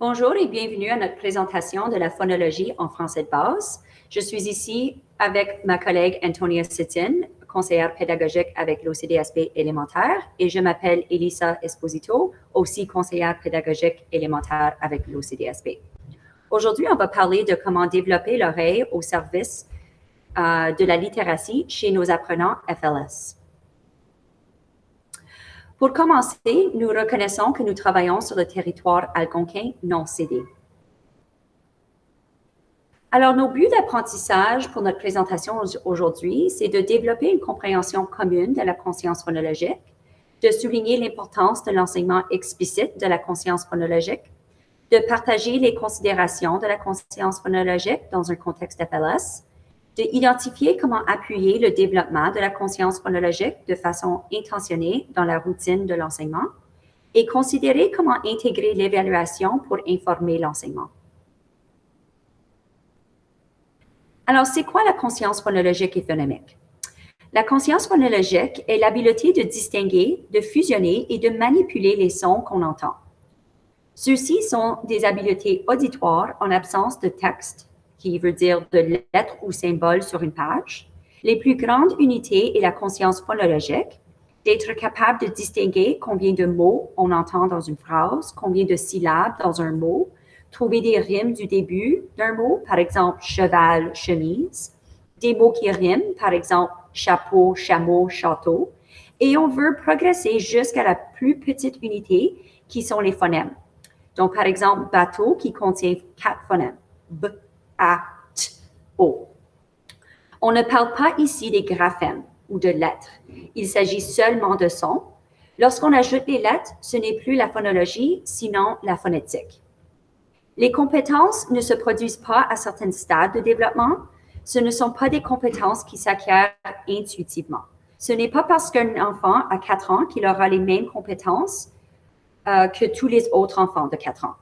Bonjour et bienvenue à notre présentation de la phonologie en français de base. Je suis ici avec ma collègue Antonia Sittin, conseillère pédagogique avec l'OCDSB élémentaire, et je m'appelle Elisa Esposito, aussi conseillère pédagogique élémentaire avec l'OCDSB. Aujourd'hui, on va parler de comment développer l'oreille au service de la littératie chez nos apprenants FLS. Pour commencer, nous reconnaissons que nous travaillons sur le territoire algonquin non cédé. Alors, nos buts d'apprentissage pour notre présentation aujourd'hui, c'est de développer une compréhension commune de la conscience phonologique, de souligner l'importance de l'enseignement explicite de la conscience phonologique, de partager les considérations de la conscience phonologique dans un contexte FLS, d'identifier comment appuyer le développement de la conscience phonologique de façon intentionnée dans la routine de l'enseignement et considérer comment intégrer l'évaluation pour informer l'enseignement. Alors, c'est quoi la conscience phonologique et phonémique? La conscience phonologique est l'habileté de distinguer, de fusionner et de manipuler les sons qu'on entend. Ceux-ci sont des habiletés auditoires en absence de texte, qui veut dire de lettres ou symboles sur une page. Les plus grandes unités est la conscience phonologique, d'être capable de distinguer combien de mots on entend dans une phrase, combien de syllabes dans un mot, trouver des rimes du début d'un mot, par exemple cheval, chemise, des mots qui riment, par exemple chapeau, chameau, château, et on veut progresser jusqu'à la plus petite unité qui sont les phonèmes. Donc, par exemple, bateau qui contient 4 phonèmes. B, A, T, O. On ne parle pas ici des graphèmes ou de lettres. Il s'agit seulement de sons. Lorsqu'on ajoute les lettres, ce n'est plus la phonologie, sinon la phonétique. Les compétences ne se produisent pas à certains stades de développement. Ce ne sont pas des compétences qui s'acquièrent intuitivement. Ce n'est pas parce qu'un enfant a 4 ans qu'il aura les mêmes compétences que tous les autres enfants de 4 ans.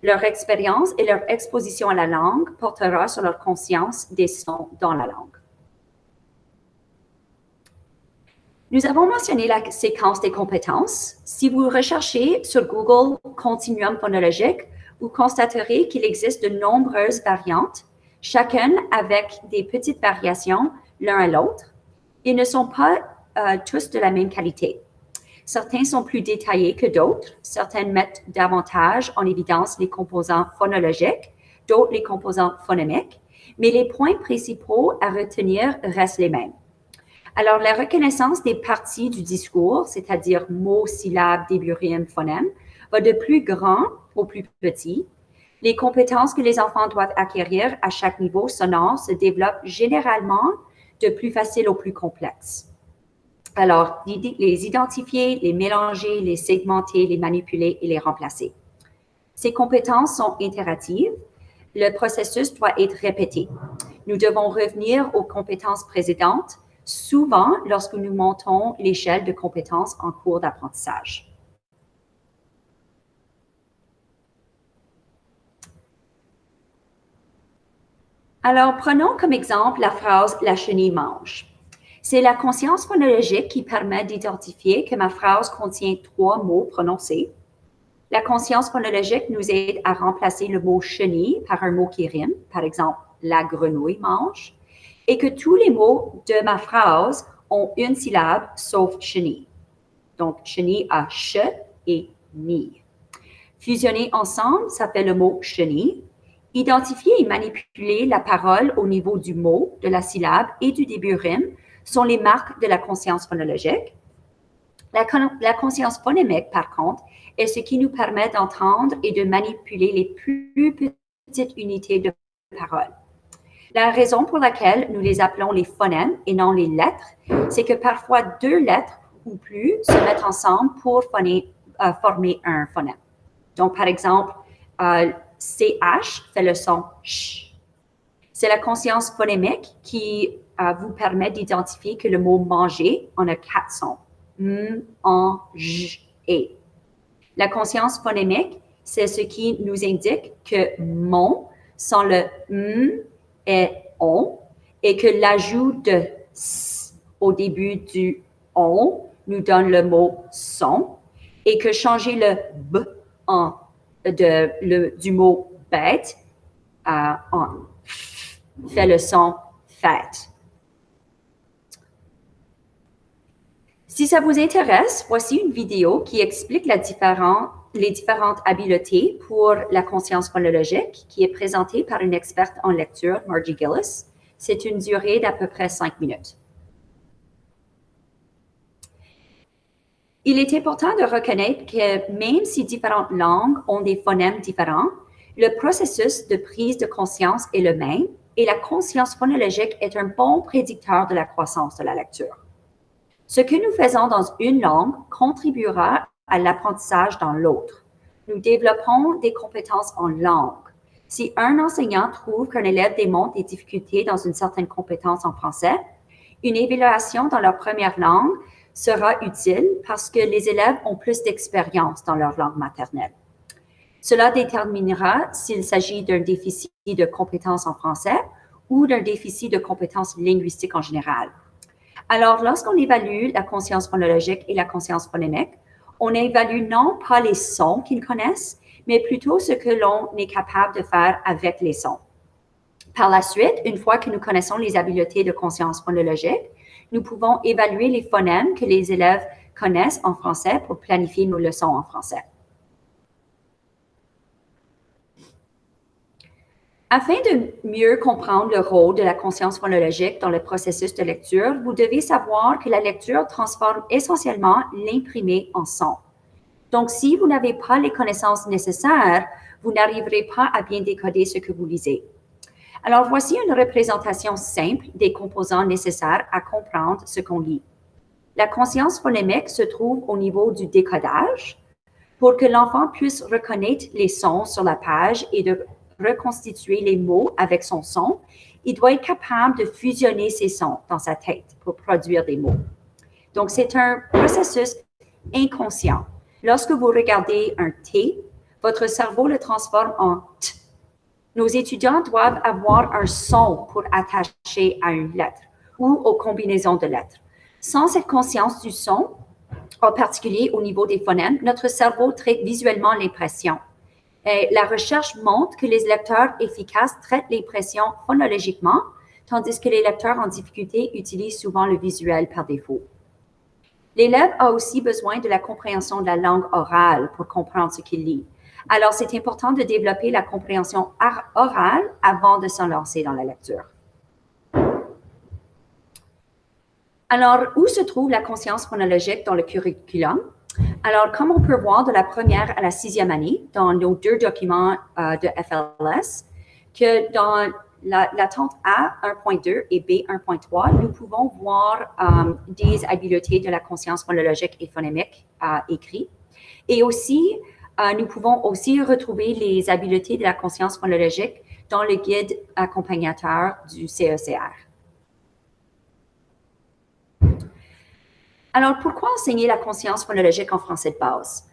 Leur expérience et leur exposition à la langue portera sur leur conscience des sons dans la langue. Nous avons mentionné la séquence des compétences. Si vous recherchez sur Google continuum phonologique, vous constaterez qu'il existe de nombreuses variantes, chacune avec des petites variations l'un à l'autre. Ils ne sont pas tous de la même qualité. Certains sont plus détaillés que d'autres. Certains mettent davantage en évidence les composants phonologiques, d'autres les composants phonèmiques, mais les points principaux à retenir restent les mêmes. Alors, la reconnaissance des parties du discours, c'est-à-dire mots, syllabes, début, rime, phonème, va de plus grand au plus petit. Les compétences que les enfants doivent acquérir à chaque niveau sonore se développent généralement de plus facile au plus complexe. Alors, les identifier, les mélanger, les segmenter, les manipuler et les remplacer. Ces compétences sont itératives. Le processus doit être répété. Nous devons revenir aux compétences précédentes, souvent lorsque nous montons l'échelle de compétences en cours d'apprentissage. Alors, prenons comme exemple la phrase « la chenille mange ». C'est la conscience phonologique qui permet d'identifier que ma phrase contient 3 mots prononcés. La conscience phonologique nous aide à remplacer le mot chenille par un mot qui rime, par exemple « la grenouille mange », et que tous les mots de ma phrase ont une syllabe sauf chenille. Donc, chenille a ch et ni. Fusionner ensemble, ça fait le mot chenille. Identifier et manipuler la parole au niveau du mot, de la syllabe et du début rime sont les marques de la conscience phonologique. La conscience phonèmique, par contre, est ce qui nous permet d'entendre et de manipuler les plus petites unités de parole. La raison pour laquelle nous les appelons les phonèmes et non les lettres, c'est que parfois 2 lettres ou plus se mettent ensemble pour former un phonème. Donc, par exemple, CH fait le son ch. C'est la conscience phonémique qui vous permet d'identifier que le mot manger en a 4 sons. M, en, j, et. La conscience phonémique, c'est ce qui nous indique que mon sans le m et on, et que l'ajout de s au début du on nous donne le mot son, et que changer le b en du mot bête fait le son fête. Si ça vous intéresse, voici une vidéo qui explique les différentes habiletés pour la conscience phonologique qui est présentée par une experte en lecture, Margie Gillis. C'est une durée d'à peu près 5 minutes. Il est important de reconnaître que même si différentes langues ont des phonèmes différents, le processus de prise de conscience est le même et la conscience phonologique est un bon prédicteur de la croissance de la lecture. Ce que nous faisons dans une langue contribuera à l'apprentissage dans l'autre. Nous développons des compétences en langue. Si un enseignant trouve qu'un élève démontre des difficultés dans une certaine compétence en français, une évaluation dans leur première langue sera utile parce que les élèves ont plus d'expérience dans leur langue maternelle. Cela déterminera s'il s'agit d'un déficit de compétences en français ou d'un déficit de compétences linguistiques en général. Alors, lorsqu'on évalue la conscience phonologique et la conscience phonémique, on évalue non pas les sons qu'ils connaissent, mais plutôt ce que l'on est capable de faire avec les sons. Par la suite, une fois que nous connaissons les habiletés de conscience phonologique, nous pouvons évaluer les phonèmes que les élèves connaissent en français pour planifier nos leçons en français. Afin de mieux comprendre le rôle de la conscience phonologique dans le processus de lecture, vous devez savoir que la lecture transforme essentiellement l'imprimé en son. Donc, si vous n'avez pas les connaissances nécessaires, vous n'arriverez pas à bien décoder ce que vous lisez. Alors, voici une représentation simple des composants nécessaires à comprendre ce qu'on lit. La conscience phonémique se trouve au niveau du décodage pour que l'enfant puisse reconnaître les sons sur la page et de reconstituer les mots avec son son. Il doit être capable de fusionner ces sons dans sa tête pour produire des mots. Donc, c'est un processus inconscient. Lorsque vous regardez un T, votre cerveau le transforme en T. Nos étudiants doivent avoir un son pour attacher à une lettre ou aux combinaisons de lettres. Sans cette conscience du son, en particulier au niveau des phonèmes, notre cerveau traite visuellement l'impression. La recherche montre que les lecteurs efficaces traitent les pressions phonologiquement, tandis que les lecteurs en difficulté utilisent souvent le visuel par défaut. L'élève a aussi besoin de la compréhension de la langue orale pour comprendre ce qu'il lit. Alors, c'est important de développer la compréhension orale avant de s'en lancer dans la lecture. Alors, où se trouve la conscience phonologique dans le curriculum? Alors, comme on peut voir de la première à la 6e année, dans nos 2 documents de FLS, que dans la tente A 1.2 et B 1.3, nous pouvons voir des habiletés de la conscience phonologique et phonémique écrits. Et aussi, nous pouvons aussi retrouver les habiletés de la conscience phonologique dans le guide accompagnateur du CECR. Alors, pourquoi enseigner la conscience phonologique en français de base?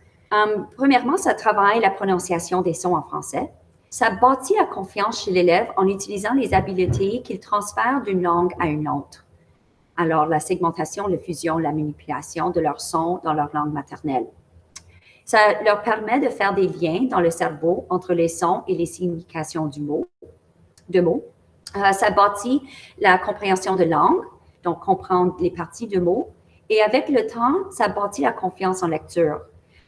Premièrement, ça travaille la prononciation des sons en français. Ça bâtit la confiance chez l'élève en utilisant les habiletés qu'il transfère d'une langue à une autre. Alors, la segmentation, la fusion, la manipulation de leurs sons dans leur langue maternelle. Ça leur permet de faire des liens dans le cerveau entre les sons et les significations de mots. Ça bâtit la compréhension de langue, donc comprendre les parties de mots. Et avec le temps, ça bâtit la confiance en lecture.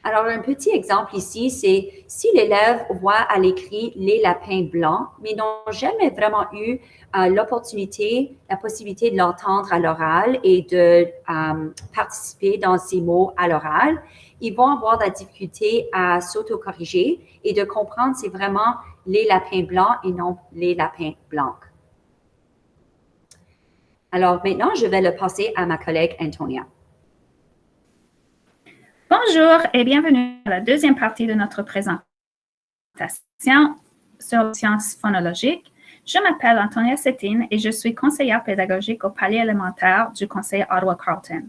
Alors, un petit exemple ici, c'est si l'élève voit à l'écrit « les lapins blancs », mais n'ont jamais vraiment eu la possibilité de l'entendre à l'oral et de participer dans ces mots à l'oral, ils vont avoir de la difficulté à s'auto-corriger et de comprendre c'est vraiment « les lapins blancs » et non « les lapins blancs ». Alors maintenant, je vais le passer à ma collègue Antonia. Bonjour et bienvenue à la deuxième partie de notre présentation sur les sciences phonologiques. Je m'appelle Antonia Cettine et je suis conseillère pédagogique au palier élémentaire du Conseil Ottawa-Carleton.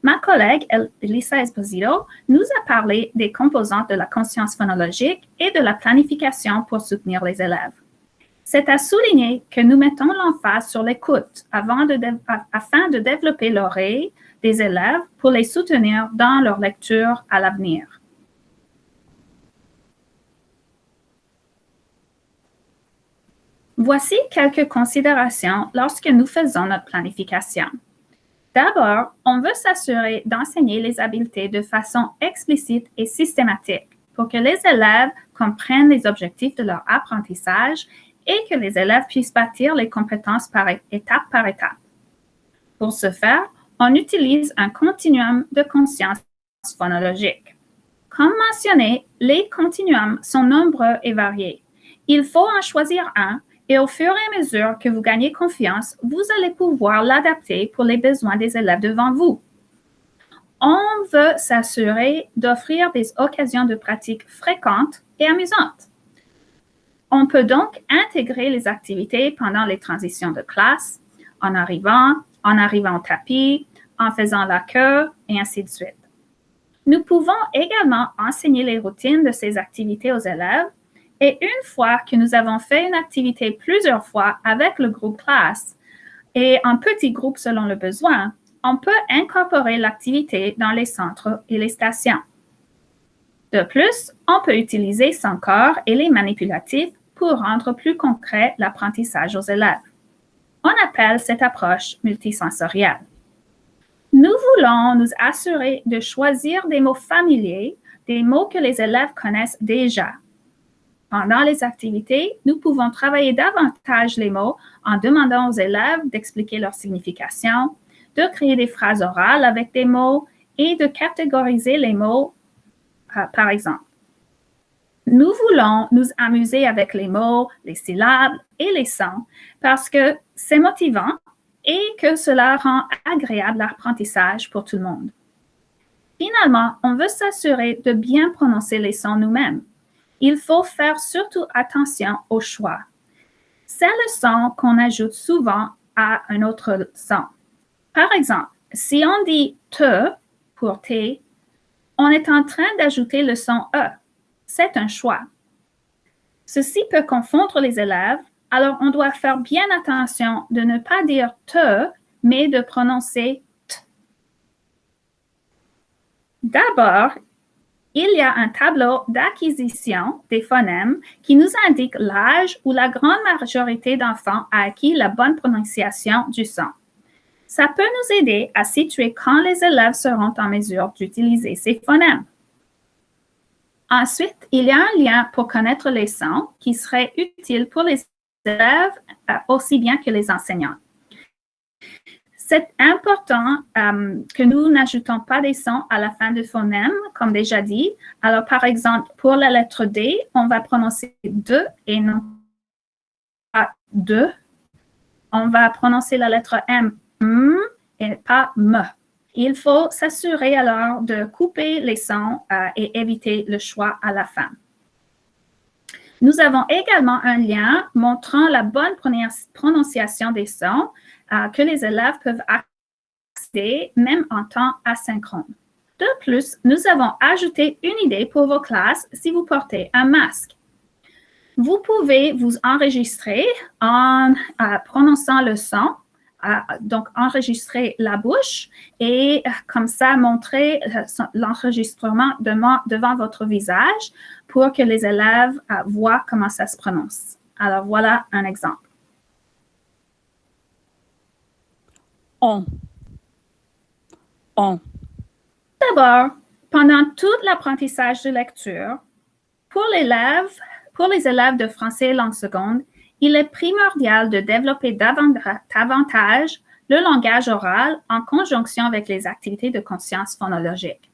Ma collègue Elisa Esposito nous a parlé des composantes de la conscience phonologique et de la planification pour soutenir les élèves. C'est à souligner que nous mettons l'emphase sur l'écoute afin de développer l'oreille des élèves pour les soutenir dans leur lecture à l'avenir. Voici quelques considérations lorsque nous faisons notre planification. D'abord, on veut s'assurer d'enseigner les habiletés de façon explicite et systématique pour que les élèves comprennent les objectifs de leur apprentissage et que les élèves puissent bâtir les compétences étape par étape. Pour ce faire, on utilise un continuum de conscience phonologique. Comme mentionné, les continuums sont nombreux et variés. Il faut en choisir un et au fur et à mesure que vous gagnez confiance, vous allez pouvoir l'adapter pour les besoins des élèves devant vous. On veut s'assurer d'offrir des occasions de pratique fréquentes et amusantes. On peut donc intégrer les activités pendant les transitions de classe, en arrivant au tapis, en faisant la queue, et ainsi de suite. Nous pouvons également enseigner les routines de ces activités aux élèves et une fois que nous avons fait une activité plusieurs fois avec le groupe classe et en petits groupes selon le besoin, on peut incorporer l'activité dans les centres et les stations. De plus, on peut utiliser son corps et les manipulatifs pour rendre plus concret l'apprentissage aux élèves. On appelle cette approche multisensorielle. Nous voulons nous assurer de choisir des mots familiers, des mots que les élèves connaissent déjà. Pendant les activités, nous pouvons travailler davantage les mots en demandant aux élèves d'expliquer leur signification, de créer des phrases orales avec des mots et de catégoriser les mots, par exemple. Nous voulons nous amuser avec les mots, les syllabes et les sons parce que c'est motivant et que cela rend agréable l'apprentissage pour tout le monde. Finalement, on veut s'assurer de bien prononcer les sons nous-mêmes. Il faut faire surtout attention au choix. C'est le son qu'on ajoute souvent à un autre son. Par exemple, si on dit « te » pour « t », on est en train d'ajouter le son « e ». C'est un choix. Ceci peut confondre les élèves, alors on doit faire bien attention de ne pas dire « te », mais de prononcer « t ». D'abord, il y a un tableau d'acquisition des phonèmes qui nous indique l'âge où la grande majorité d'enfants a acquis la bonne prononciation du son. Ça peut nous aider à situer quand les élèves seront en mesure d'utiliser ces phonèmes. Ensuite, il y a un lien pour connaître les sons qui serait utile pour les élèves aussi bien que les enseignants. C'est important que nous n'ajoutons pas des sons à la fin de phonème, comme déjà dit. Alors, par exemple, pour la lettre D, on va prononcer de et non pas de. On va prononcer la lettre M, et pas me. Il faut s'assurer alors de couper les sons et éviter le choix à la fin. Nous avons également un lien montrant la bonne prononciation des sons que les élèves peuvent accéder même en temps asynchrone. De plus, nous avons ajouté une idée pour vos classes si vous portez un masque. Vous pouvez vous enregistrer en prononçant le son, donc enregistrer la bouche et comme ça montrer l'enregistrement devant votre visage pour que les élèves voient comment ça se prononce. Alors voilà un exemple. On. D'abord, pendant tout l'apprentissage de lecture, pour les élèves de français langue seconde, il est primordial de développer davantage le langage oral en conjonction avec les activités de conscience phonologique.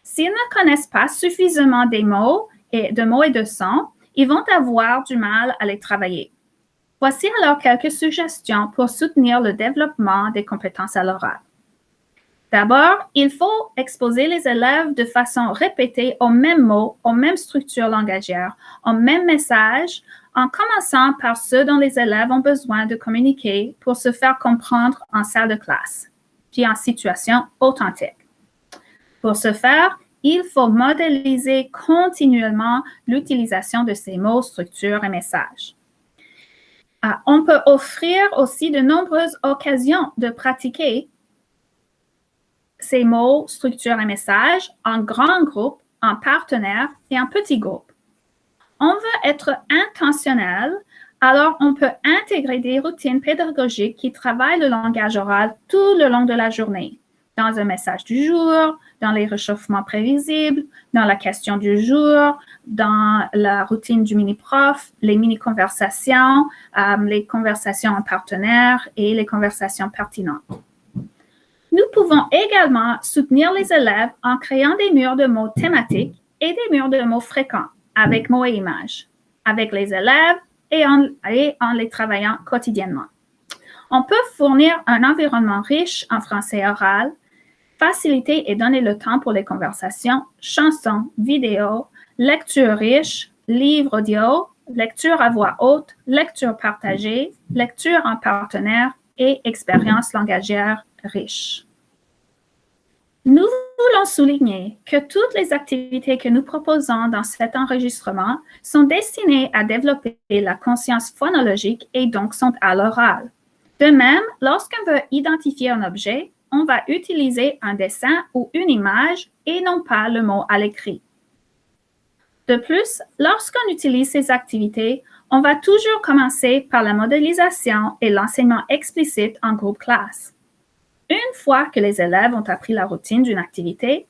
S'ils ne connaissent pas suffisamment de mots et de sons, ils vont avoir du mal à les travailler. Voici alors quelques suggestions pour soutenir le développement des compétences à l'oral. D'abord, il faut exposer les élèves de façon répétée aux mêmes mots, aux mêmes structures langagières, aux mêmes messages, en commençant par ceux dont les élèves ont besoin de communiquer pour se faire comprendre en salle de classe, puis en situation authentique. Pour ce faire, il faut modéliser continuellement l'utilisation de ces mots, structures et messages. On peut offrir aussi de nombreuses occasions de pratiquer ces mots, structures et messages en grands groupes, en partenaires et en petits groupes. On veut être intentionnel Alors, on peut intégrer des routines pédagogiques qui travaillent le langage oral tout le long de la journée, dans un message du jour, dans les réchauffements prévisibles, dans la question du jour, dans la routine du mini-prof, les mini-conversations, les conversations en partenaire et les conversations pertinentes. Nous pouvons également soutenir les élèves en créant des murs de mots thématiques et des murs de mots fréquents avec mots et images, avec les élèves et en les travaillant quotidiennement. On peut fournir un environnement riche en français oral, faciliter et donner le temps pour les conversations, chansons, vidéos, lecture riche, livres audio, lecture à voix haute, lecture partagée, lecture en partenaire et expérience langagière riche. Nous voulons souligner que toutes les activités que nous proposons dans cet enregistrement sont destinées à développer la conscience phonologique et donc sont à l'oral. De même, lorsqu'on veut identifier un objet, on va utiliser un dessin ou une image et non pas le mot à l'écrit. De plus, lorsqu'on utilise ces activités, on va toujours commencer par la modélisation et l'enseignement explicite en groupe classe. Une fois que les élèves ont appris la routine d'une activité,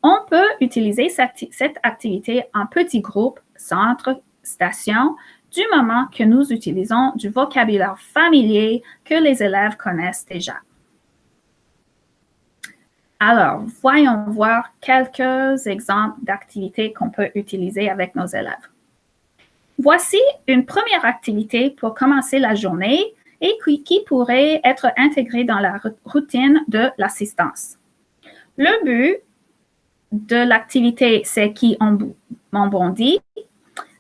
on peut utiliser cette activité en petits groupes, centres, stations, du moment que nous utilisons du vocabulaire familier que les élèves connaissent déjà. Alors, voyons voir quelques exemples d'activités qu'on peut utiliser avec nos élèves. Voici une première activité pour commencer la journée et qui pourrait être intégrée dans la routine de l'assistance. Le but de l'activité C'est qui en bondit,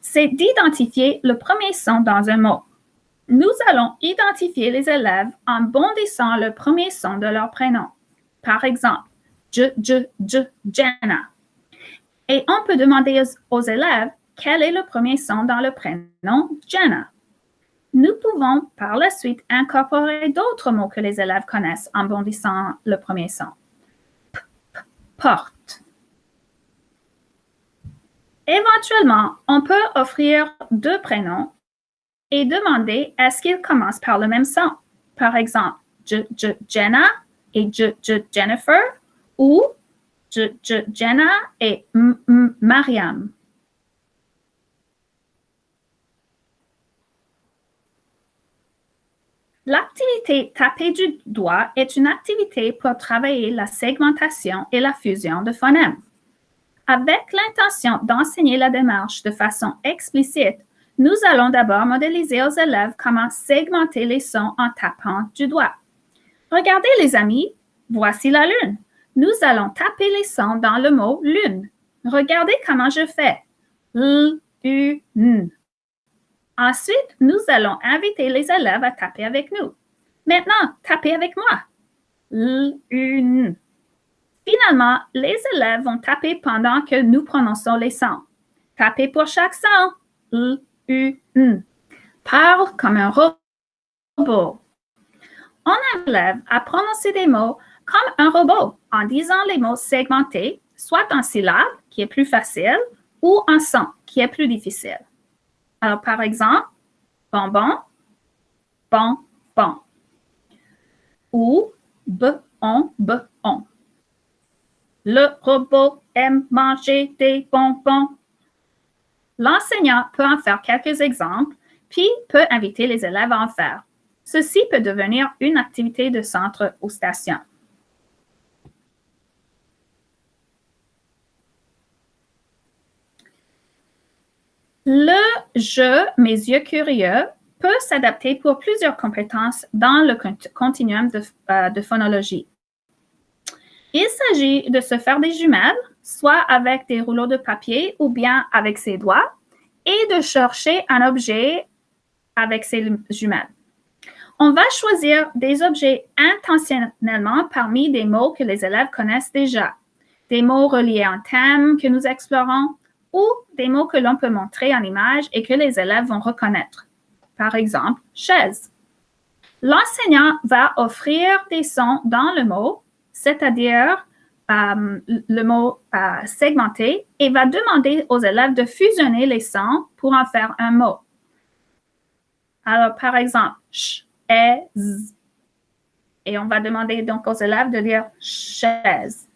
c'est d'identifier le premier son dans un mot. Nous allons identifier les élèves en bondissant le premier son de leur prénom. Par exemple, Jenna. Et on peut demander aux élèves quel est le premier son dans le prénom Jenna. Nous pouvons par la suite incorporer d'autres mots que les élèves connaissent en bondissant le premier son. Porte. Éventuellement, on peut offrir deux prénoms et demander est-ce qu'ils commencent par le même son. Par exemple, Jenna et Jennifer ou Jenna et Mariam. L'activité taper du doigt est une activité pour travailler la segmentation et la fusion de phonèmes. Avec l'intention d'enseigner la démarche de façon explicite, nous allons d'abord modéliser aux élèves comment segmenter les sons en tapant du doigt. Regardez les amis, voici la lune. Nous allons taper les sons dans le mot lune. Regardez comment je fais. L, U, N. Ensuite, nous allons inviter les élèves à taper avec nous. Maintenant, tapez avec moi. L, U, N. Finalement, les élèves vont taper pendant que nous prononçons les sons. Tapez pour chaque son. L, U, N. Parle comme un robot. On élève à prononcer des mots comme un robot en disant les mots segmentés, soit en syllabes, qui est plus facile, ou en sons, qui est plus difficile. Alors, par exemple, bonbon, bon, bon. Ou on. Le robot aime manger des bonbons. L'enseignant peut en faire quelques exemples, puis peut inviter les élèves à en faire. Ceci peut devenir une activité de centre ou station. Le jeu Mes yeux curieux peut s'adapter pour plusieurs compétences dans le continuum de phonologie. Il s'agit de se faire des jumelles, soit avec des rouleaux de papier ou bien avec ses doigts, et de chercher un objet avec ses jumelles. On va choisir des objets intentionnellement parmi des mots que les élèves connaissent déjà, des mots reliés à un thème que nous explorons ou des mots que l'on peut montrer en image et que les élèves vont reconnaître. Par exemple, chaise. L'enseignant va offrir des sons dans le mot, c'est-à-dire le mot segmenté, et va demander aux élèves de fusionner les sons pour en faire un mot. Alors, par exemple, ch, et, z. Et on va demander donc aux élèves de dire chaise.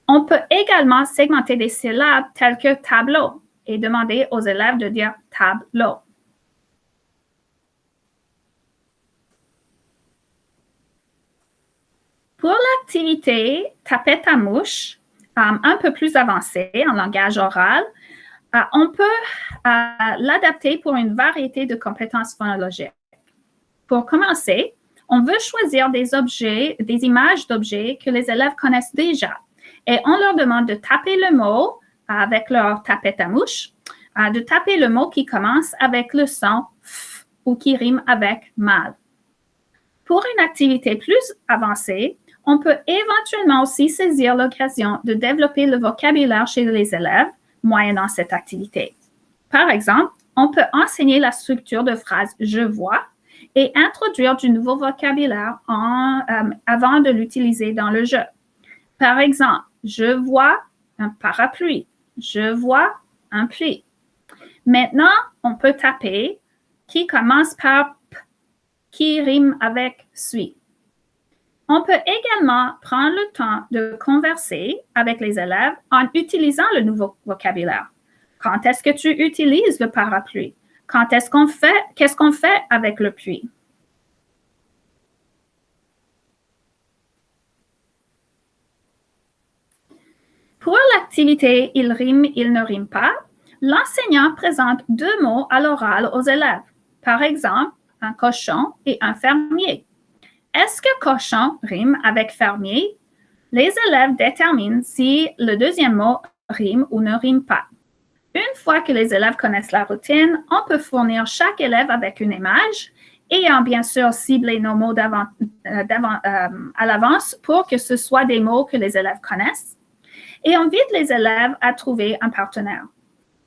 On peut également segmenter des syllabes telles que tableau et demander aux élèves de dire tableau. Pour l'activité tapette à mouche, un peu plus avancée en langage oral, on peut l'adapter pour une variété de compétences phonologiques. Pour commencer, on veut choisir des objets, des images d'objets que les élèves connaissent déjà. Et on leur demande de taper le mot avec leur tapette à mouche, de taper le mot qui commence avec le son f ou qui rime avec mal. Pour une activité plus avancée, on peut éventuellement aussi saisir l'occasion de développer le vocabulaire chez les élèves moyennant cette activité. Par exemple, on peut enseigner la structure de phrase « je vois » et introduire du nouveau vocabulaire avant de l'utiliser dans le jeu. Par exemple, je vois un parapluie, je vois un pluie. Maintenant, on peut taper qui commence par P, qui rime avec suis. On peut également prendre le temps de converser avec les élèves en utilisant le nouveau vocabulaire. Quand est-ce que tu utilises le parapluie? Qu'est-ce qu'on fait avec le pluie? Pour l'activité « il rime, il ne rime pas », l'enseignant présente 2 mots à l'oral aux élèves. Par exemple, un cochon et un fermier. Est-ce que cochon rime avec fermier? Les élèves déterminent si le deuxième mot rime ou ne rime pas. Une fois que les élèves connaissent la routine, on peut fournir chaque élève avec une image ayant bien sûr ciblé nos mots à l'avance pour que ce soit des mots que les élèves connaissent. Et on invite les élèves à trouver un partenaire.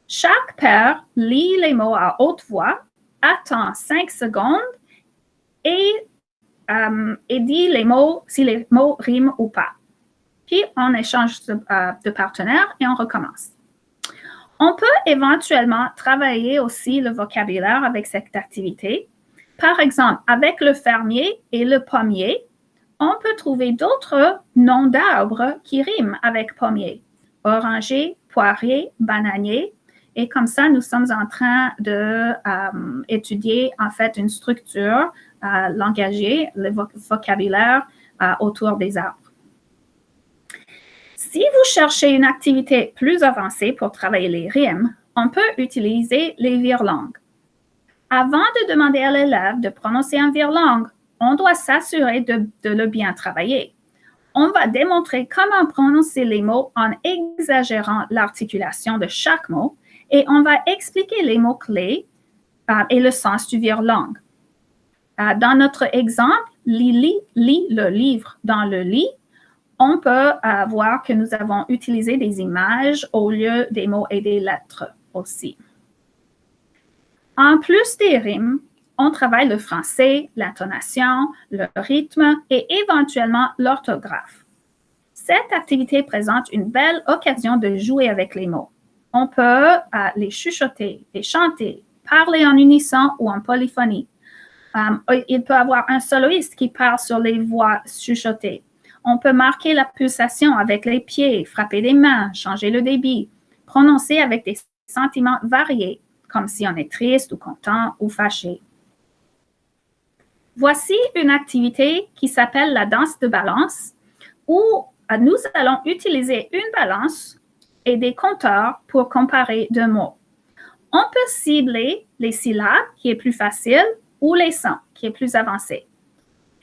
Chaque père lit les mots à haute voix, attend 5 secondes et dit les mots, si les mots riment ou pas. Puis, on échange de partenaire et on recommence. On peut éventuellement travailler aussi le vocabulaire avec cette activité. Par exemple, avec le fermier et le pommier, on peut trouver d'autres noms d'arbres qui riment avec pommier. Oranger, poirier, bananier. Et comme ça, nous sommes en train d'étudier en fait une structure langagier, le vocabulaire autour des arbres. Si vous cherchez une activité plus avancée pour travailler les rimes, on peut utiliser les virelangues. Avant de demander à l'élève de prononcer un virelangue, on doit s'assurer de le bien travailler. On va démontrer comment prononcer les mots en exagérant l'articulation de chaque mot et on va expliquer les mots-clés et le sens du virelangue. Dans notre exemple, Lily lit le livre dans le lit, on peut voir que nous avons utilisé des images au lieu des mots et des lettres aussi. En plus des rimes, on travaille le français, l'intonation, le rythme et éventuellement l'orthographe. Cette activité présente une belle occasion de jouer avec les mots. On peut les chuchoter, les chanter, parler en unisson ou en polyphonie. Il peut y avoir un soloiste qui parle sur les voix chuchotées. On peut marquer la pulsation avec les pieds, frapper des mains, changer le débit, prononcer avec des sentiments variés, comme si on est triste ou content ou fâché. Voici une activité qui s'appelle la danse de balance, où nous allons utiliser une balance et des compteurs pour comparer 2 mots. On peut cibler les syllabes, qui est plus facile, ou les sons, qui est plus avancé.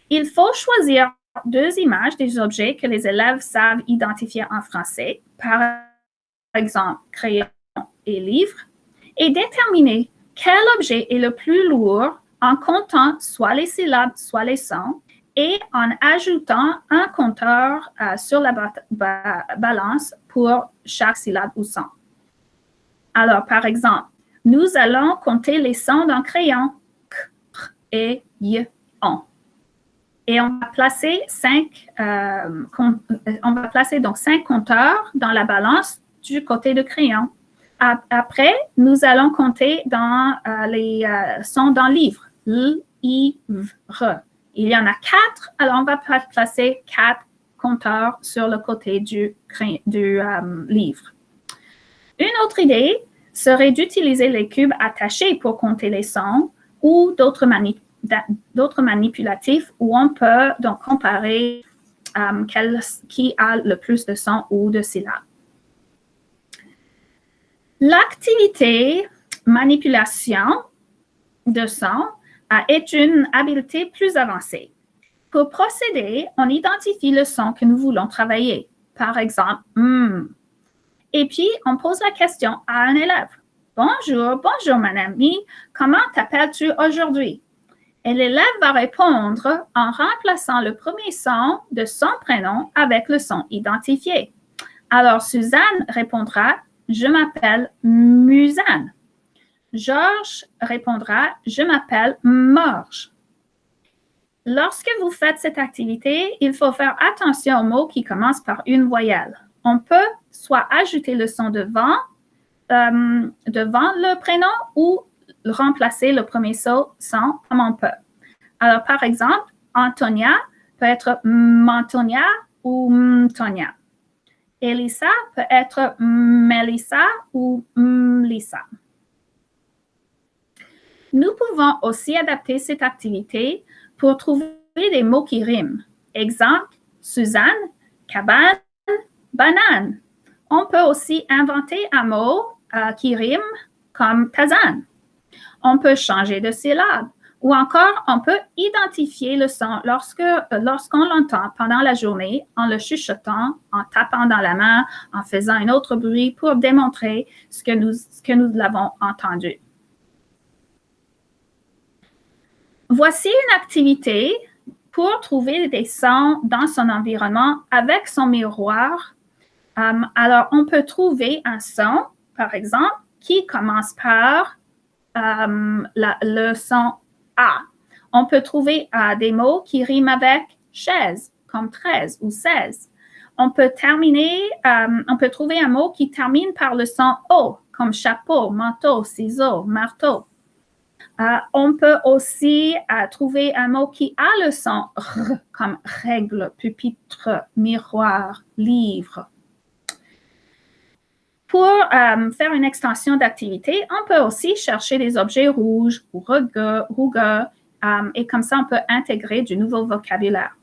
Il faut choisir 2 images des objets que les élèves savent identifier en français, par exemple crayon et livre, et déterminer quel objet est le plus lourd en comptant soit les syllabes, soit les sons, et en ajoutant un compteur sur la balance pour chaque syllabe ou son. Alors, par exemple, nous allons compter les sons d'un crayon, k, pr et y, on. Et on va placer 5 compteurs dans la balance du côté de crayon. Après, nous allons compter dans les sons dans le livre. livre. Il y en a 4, alors on va placer 4 compteurs sur le côté du livre. Une autre idée serait d'utiliser les cubes attachés pour compter les sons ou d'autres manipulatifs où on peut donc comparer qui a le plus de sons ou de syllabes. L'activité manipulation de son est une habileté plus avancée. Pour procéder, on identifie le son que nous voulons travailler. Par exemple, Et puis, on pose la question à un élève. Bonjour mon ami, comment t'appelles-tu aujourd'hui? Et l'élève va répondre en remplaçant le premier son de son prénom avec le son identifié. Alors, Suzanne répondra, je m'appelle Musanne. Georges répondra, je m'appelle Morge. Lorsque vous faites cette activité, il faut faire attention aux mots qui commencent par une voyelle. On peut soit ajouter le son devant le prénom ou remplacer le premier son comme on peut. Alors, par exemple, Antonia peut être Mantonia ou Mtonia. Elisa peut être Melissa ou Mlissa. Nous pouvons aussi adapter cette activité pour trouver des mots qui riment. Exemple, Suzanne, cabane, banane. On peut aussi inventer un mot qui rime comme Kazan. On peut changer de syllabe ou encore on peut identifier le son lorsqu'on l'entend pendant la journée en le chuchotant, en tapant dans la main, en faisant un autre bruit pour démontrer ce que nous l'avons entendu. Voici une activité pour trouver des sons dans son environnement avec son miroir. Alors, on peut trouver un son, par exemple, qui commence par le son A. On peut trouver des mots qui riment avec chaise, comme 13 ou 16. On peut trouver un mot qui termine par le son O, comme chapeau, manteau, ciseau, marteau. On peut aussi trouver un mot qui a le son R, comme règle, pupitre, miroir, livre. Pour faire une extension d'activité, on peut aussi chercher des objets rouges ou rugueux et comme ça, on peut intégrer du nouveau vocabulaire.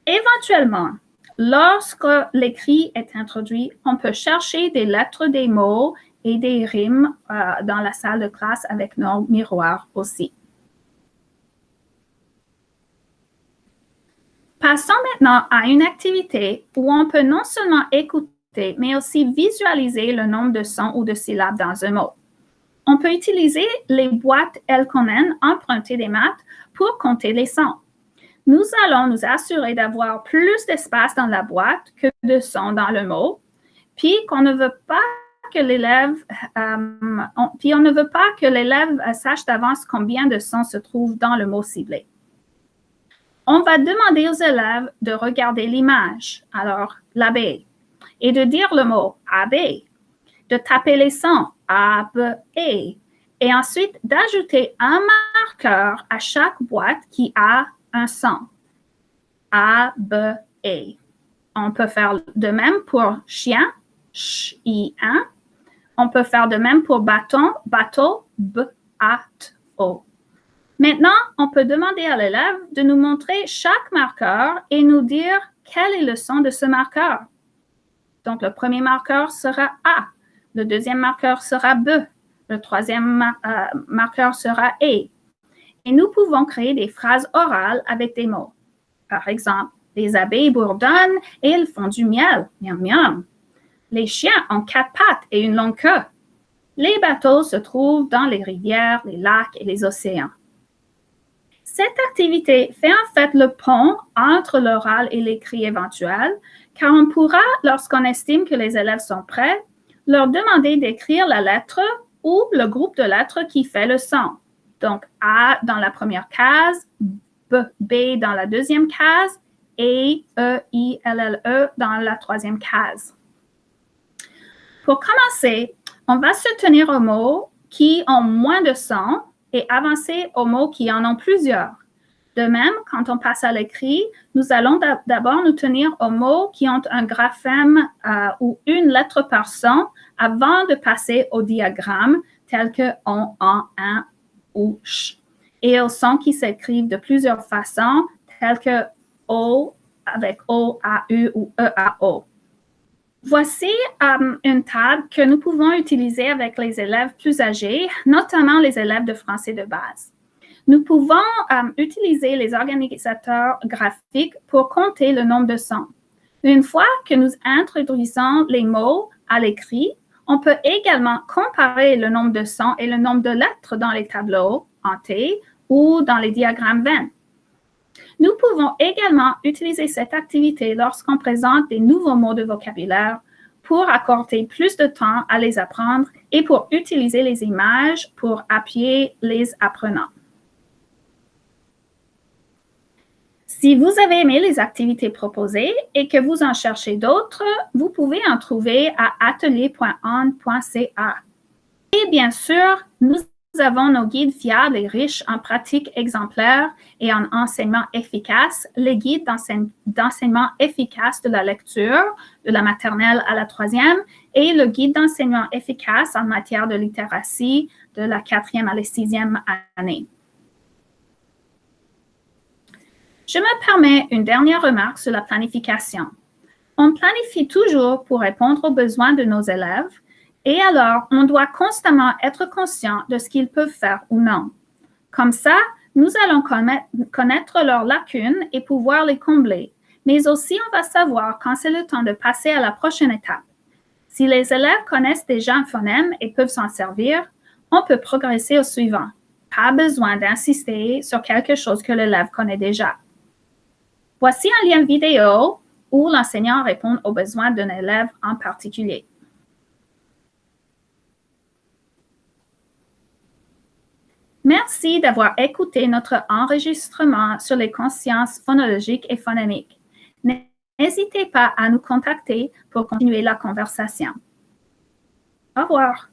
Éventuellement, lorsque l'écrit est introduit, on peut chercher des lettres des mots et des rimes dans la salle de classe avec nos miroirs aussi. Passons maintenant à une activité où on peut non seulement écouter, mais aussi visualiser le nombre de sons ou de syllabes dans un mot. On peut utiliser les boîtes Elkonen empruntées des maths pour compter les sons. Nous allons nous assurer d'avoir plus d'espace dans la boîte que de sons dans le mot, puis on ne veut pas que l'élève sache d'avance combien de sons se trouvent dans le mot ciblé. On va demander aux élèves de regarder l'image, alors l'abeille, et de dire le mot abeille, de taper les sons A, B, E, et ensuite d'ajouter un marqueur à chaque boîte qui a un son A, B, E. On peut faire de même pour chien, Ch-I-N. On peut faire de même pour bâton, bateau, B-A-T-O. Maintenant, on peut demander à l'élève de nous montrer chaque marqueur et nous dire quel est le son de ce marqueur. Donc, le premier marqueur sera A, le deuxième marqueur sera B, le troisième marqueur sera E. Et nous pouvons créer des phrases orales avec des mots. Par exemple, les abeilles bourdonnent et elles font du miel, miam miam. Les chiens ont 4 pattes et une longue queue. Les bateaux se trouvent dans les rivières, les lacs et les océans. Cette activité fait en fait le pont entre l'oral et l'écrit éventuel, car on pourra, lorsqu'on estime que les élèves sont prêts, leur demander d'écrire la lettre ou le groupe de lettres qui fait le son. Donc, A dans la première case, B dans la deuxième case et E-I-L-L-E dans la troisième case. Pour commencer, on va se tenir aux mots qui ont moins de sons et avancer aux mots qui en ont plusieurs. De même, quand on passe à l'écrit, nous allons d'abord nous tenir aux mots qui ont un graphème ou une lettre par son avant de passer au diagramme tels que on, en, un ou ch, et aux sons qui s'écrivent de plusieurs façons tels que o avec o, a, u ou e, a, o. Voici une table que nous pouvons utiliser avec les élèves plus âgés, notamment les élèves de français de base. Nous pouvons utiliser les organisateurs graphiques pour compter le nombre de sons. Une fois que nous introduisons les mots à l'écrit, on peut également comparer le nombre de sons et le nombre de lettres dans les tableaux en T ou dans les diagrammes Venn. Nous pouvons également utiliser cette activité lorsqu'on présente des nouveaux mots de vocabulaire pour accorder plus de temps à les apprendre et pour utiliser les images pour appuyer les apprenants. Si vous avez aimé les activités proposées et que vous en cherchez d'autres, vous pouvez en trouver à atelier.on.ca. Et bien sûr, nous avons nos guides fiables et riches en pratiques exemplaires et en enseignement efficace, les guides d'enseignement efficace de la lecture, de la maternelle à la 3e, et le guide d'enseignement efficace en matière de littératie de la 4e à la 6e année. Je me permets une dernière remarque sur la planification. On planifie toujours pour répondre aux besoins de nos élèves et alors on doit constamment être conscient de ce qu'ils peuvent faire ou non. Comme ça, nous allons connaître leurs lacunes et pouvoir les combler, mais aussi on va savoir quand c'est le temps de passer à la prochaine étape. Si les élèves connaissent déjà un phonème et peuvent s'en servir, on peut progresser au suivant. Pas besoin d'insister sur quelque chose que l'élève connaît déjà. Voici un lien vidéo où l'enseignant répond aux besoins d'un élève en particulier. Merci d'avoir écouté notre enregistrement sur les consciences phonologiques et phonémiques. N'hésitez pas à nous contacter pour continuer la conversation. Au revoir.